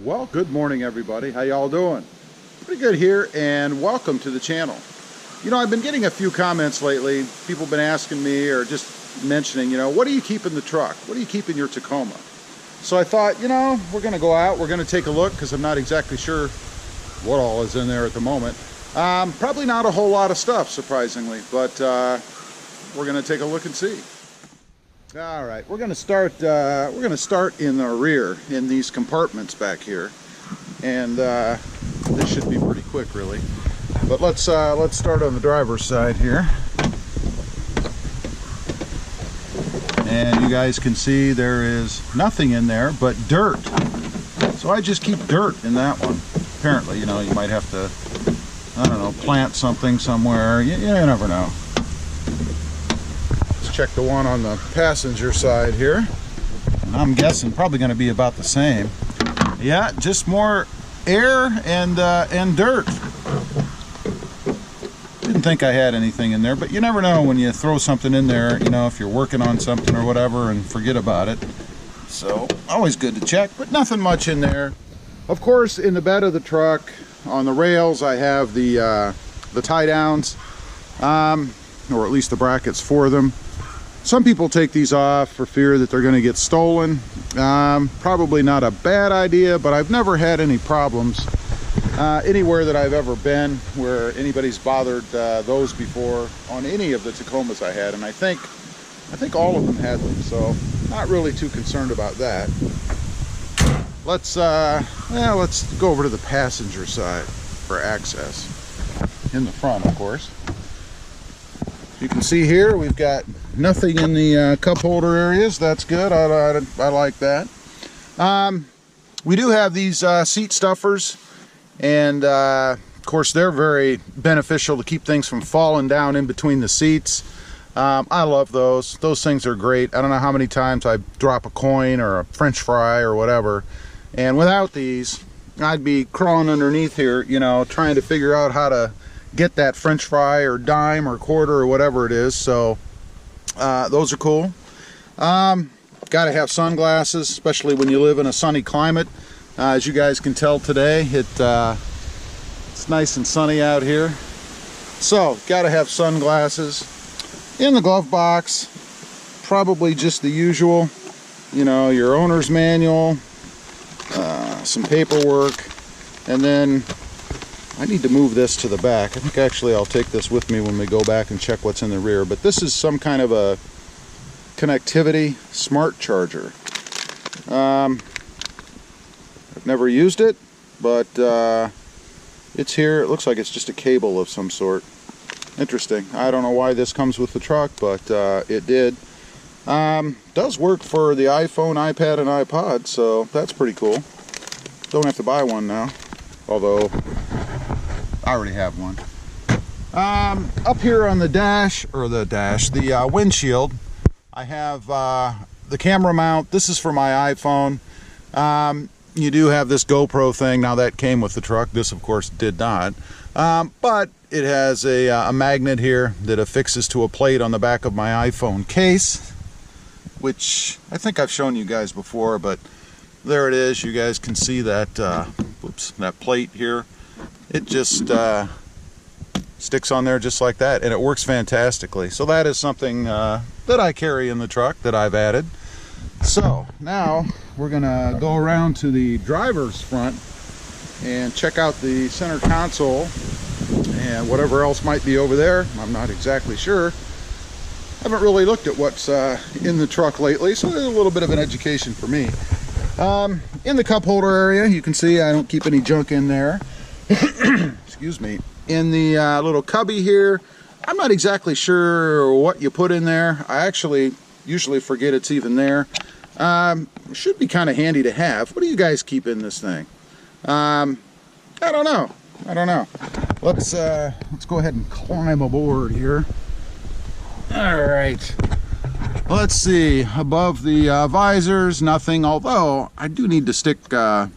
Well, good morning everybody. How y'all doing? Pretty good here, and welcome to the channel. You know, I've been getting a few comments lately. People have been asking me or just mentioning, you know, what do you keep in the truck? What do you keep in your Tacoma? So I thought, you know, we're going to go out, we're going to take a look, because I'm not exactly sure what all is in there at the moment. Probably not a whole lot of stuff, surprisingly, but we're going to take a look and see. All right, we're going to start in the rear, in these compartments back here, and this should be pretty quick, really. But let's start on the driver's side here. And you guys can see there is nothing in there but dirt. So I just keep dirt in that one. Apparently, you know, you might have to, I don't know, plant something somewhere. You never know. Let's check the one on the passenger side here. And I'm guessing probably going to be about the same. Yeah, just more air and dirt. Didn't think I had anything in there, but you never know when you throw something in there, you know, if you're working on something or whatever and forget about it. So, always good to check, but nothing much in there. Of course, in the bed of the truck, on the rails, I have the tie downs, or at least the brackets for them. Some people take these off for fear that they're going to get stolen. Probably not a bad idea, but I've never had any problems anywhere that I've ever been where anybody's bothered those before on any of the Tacomas I had, and I think all of them had them, so not really too concerned about that. Let's go over to the passenger side for access in the front, of course. You can see here we've got nothing in the cup holder areas. That's good. I like that. We do have these seat stuffers. And of course they're very beneficial to keep things from falling down in between the seats. I love those. Those things are great. I don't know how many times I drop a coin or a French fry or whatever, and without these I'd be crawling underneath here, you know, trying to figure out how to get that French fry or dime or quarter or whatever it is. So those are cool. Got to have sunglasses, especially when you live in a sunny climate. As you guys can tell today, it's nice and sunny out here. So, gotta have sunglasses. In the glove box, probably just the usual, you know, your owner's manual, some paperwork, and then I need to move this to the back. I think actually I'll take this with me when we go back and check what's in the rear. But this is some kind of a connectivity smart charger. I've never used it, but it's here. It looks like it's just a cable of some sort. Interesting. I don't know why this comes with the truck, but it did. Does work for the iPhone, iPad, and iPod, so that's pretty cool. Don't have to buy one now, although I already have one. Up here on the the windshield, I have the camera mount. This is for my iPhone. You do have this GoPro thing. Now that came with the truck. This, of course, did not. But it has a magnet here that affixes to a plate on the back of my iPhone case, which I think I've shown you guys before, but there it is. You guys can see that, that plate here. It just sticks on there just like that, and it works fantastically. So that is something that I carry in the truck that I've added. So now we're gonna go around to the driver's front and check out the center console and whatever else might be over there. I'm not exactly sure. Haven't really looked at what's in the truck lately, so there's a little bit of an education for me. In the cup holder area, you can see I don't keep any junk in there. Excuse me. In the little cubby here, I'm not exactly sure what you put in there. I actually usually forget it's even there. Should be kind of handy to have. What do you guys keep in this thing? I don't know. Let's go ahead and climb aboard here. All right. Let's see. Above the visors, nothing. Although I do need to stick, I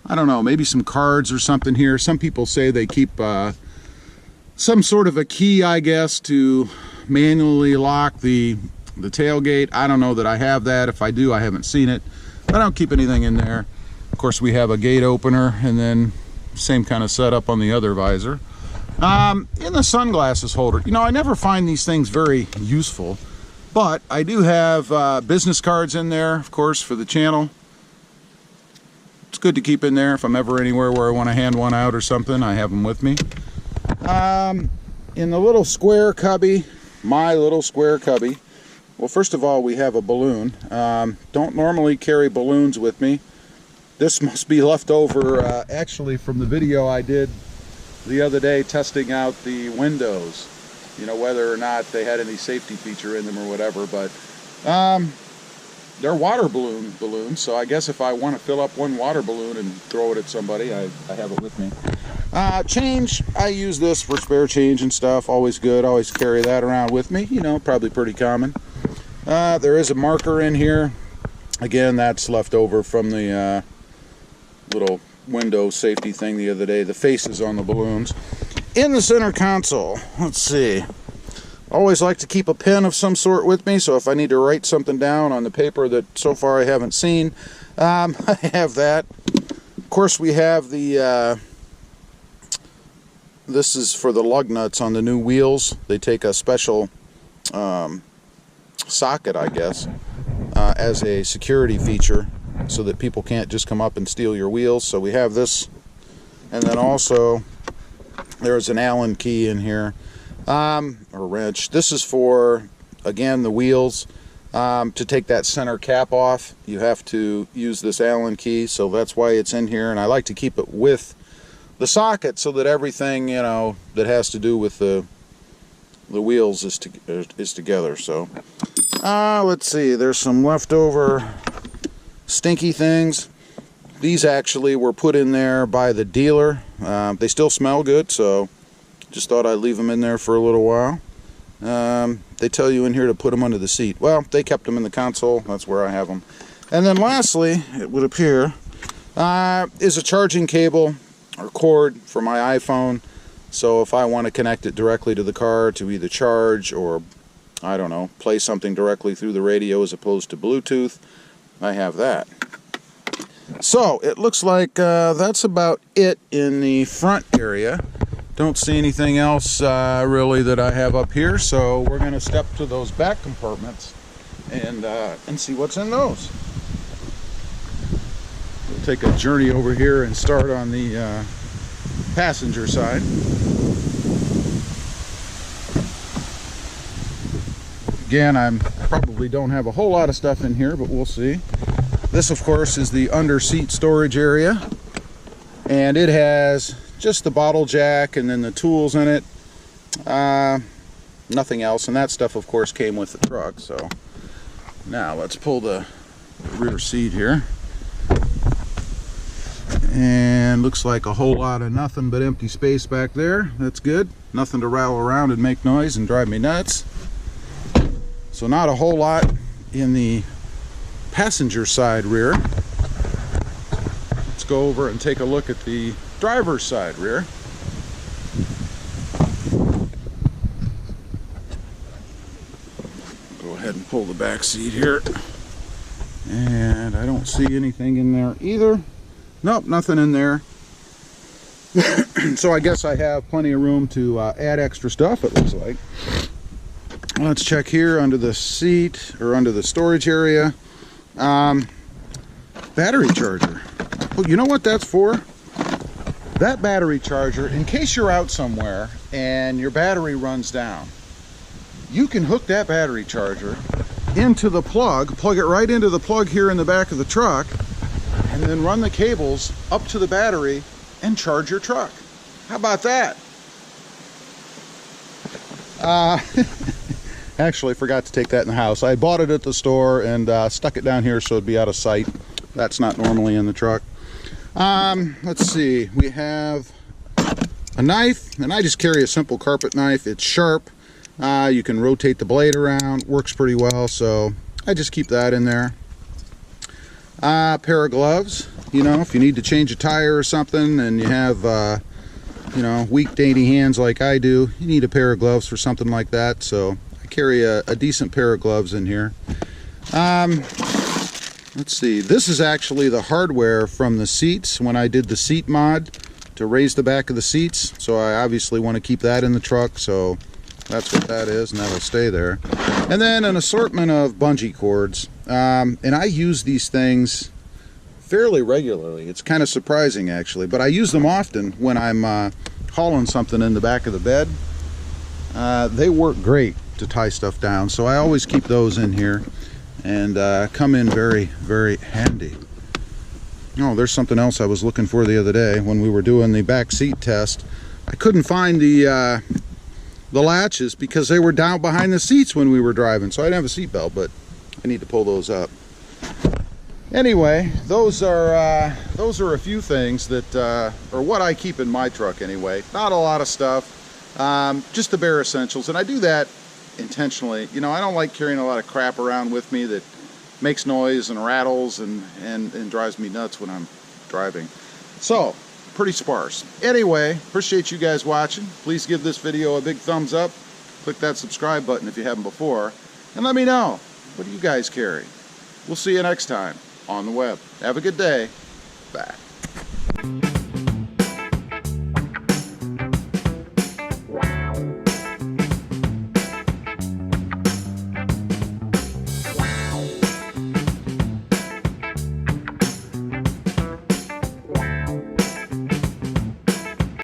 don't know, maybe some cards or something here. Some people say they keep some sort of a key, I guess, to manually lock the tailgate. I don't know that I have that. If I do, I haven't seen it. I don't keep anything in there. Of course, we have a gate opener, and then same kind of setup on the other visor. In the sunglasses holder, you know, I never find these things very useful, but I do have business cards in there, of course, for the channel. It's good to keep in there if I'm ever anywhere where I want to hand one out or something. I have them with me. In the little square cubby, my little square cubby, well, first of all, we have a balloon. Don't normally carry balloons with me. This must be left over actually from the video I did the other day testing out the windows, you know, whether or not they had any safety feature in them or whatever. But they're water balloons, so I guess if I want to fill up one water balloon and throw it at somebody, I have it with me. Change, I use this for spare change and stuff. Always good, always carry that around with me, you know, probably pretty common. There is a marker in here. Again, that's left over from the little window safety thing the other day. The faces on the balloons. In the center console, let's see. Always like to keep a pen of some sort with me, so if I need to write something down on the paper that so far I haven't seen, I have that. Of course, we have the this is for the lug nuts on the new wheels. They take a special socket, I guess, as a security feature so that people can't just come up and steal your wheels. So we have this, and then also there's an Allen key in here, or wrench. This is for, again, the wheels. To take that center cap off, you have to use this Allen key, so that's why it's in here. And I like to keep it with the socket so that everything, you know, that has to do with the wheels is together. So let's see, there's some leftover stinky things. These actually were put in there by the dealer. They still smell good, so just thought I'd leave them in there for a little while. They tell you in here to put them under the seat. Well, they kept them in the console. That's where I have them. And then lastly, it would appear, is a charging cable or cord for my iPhone. So if I want to connect it directly to the car to either charge or, I don't know, play something directly through the radio as opposed to Bluetooth, I have that. So it looks like that's about it in the front area. Don't see anything else really that I have up here, so we're going to step to those back compartments and see what's in those. We'll take a journey over here and start on the passenger side. Again, I probably don't have a whole lot of stuff in here, but we'll see. This, of course, is the under seat storage area, and it has just the bottle jack and then the tools in it. Nothing else, and that stuff, of course, came with the truck. So now let's pull the rear seat here, and looks like a whole lot of nothing but empty space back there. That's good. Nothing to rattle around and make noise and drive me nuts. So not a whole lot in the passenger side rear. Let's go over and take a look at the driver's side rear. Go ahead and pull the back seat here. And I don't see anything in there either. Nope, nothing in there. So I guess I have plenty of room to add extra stuff, it looks like. Let's check here under the seat, or under the storage area. Battery charger. Oh, you know what that's for? That battery charger, in case you're out somewhere and your battery runs down, you can hook that battery charger into the plug it right into the plug here in the back of the truck, and then run the cables up to the battery and charge your truck. How about that? Actually, forgot to take that in the house. I bought it at the store and stuck it down here so it'd be out of sight. That's not normally in the truck. Let's see. We have a knife, and I just carry a simple carpet knife. It's sharp. You can rotate the blade around. Works pretty well, so I just keep that in there. Pair of gloves. You know, if you need to change a tire or something and you have, you know, weak, dainty hands like I do, you need a pair of gloves for something like that. So I carry a decent pair of gloves in here. let's see, this is actually the hardware from the seats when I did the seat mod to raise the back of the seats. So I obviously want to keep that in the truck, so that's what that is, and that'll stay there. And then an assortment of bungee cords. And I use these things fairly regularly. It's kind of surprising, actually, but I use them often when I'm hauling something in the back of the bed. They work great to tie stuff down, so I always keep those in here, and come in very, very handy. Oh, there's something else I was looking for the other day when we were doing the back seat test. I couldn't find the latches because they were down behind the seats when we were driving, so I didn't have a seat belt, but I need to pull those up. Anyway, those are a few things that or what I keep in my truck anyway. Not a lot of stuff, just the bare essentials, and I do that intentionally. You know, I don't like carrying a lot of crap around with me that makes noise and rattles and drives me nuts when I'm driving. So, pretty sparse. Anyway, appreciate you guys watching. Please give this video a big thumbs up. Click that subscribe button if you haven't before. And let me know, what do you guys carry? We'll see you next time on the web. Have a good day. Bye.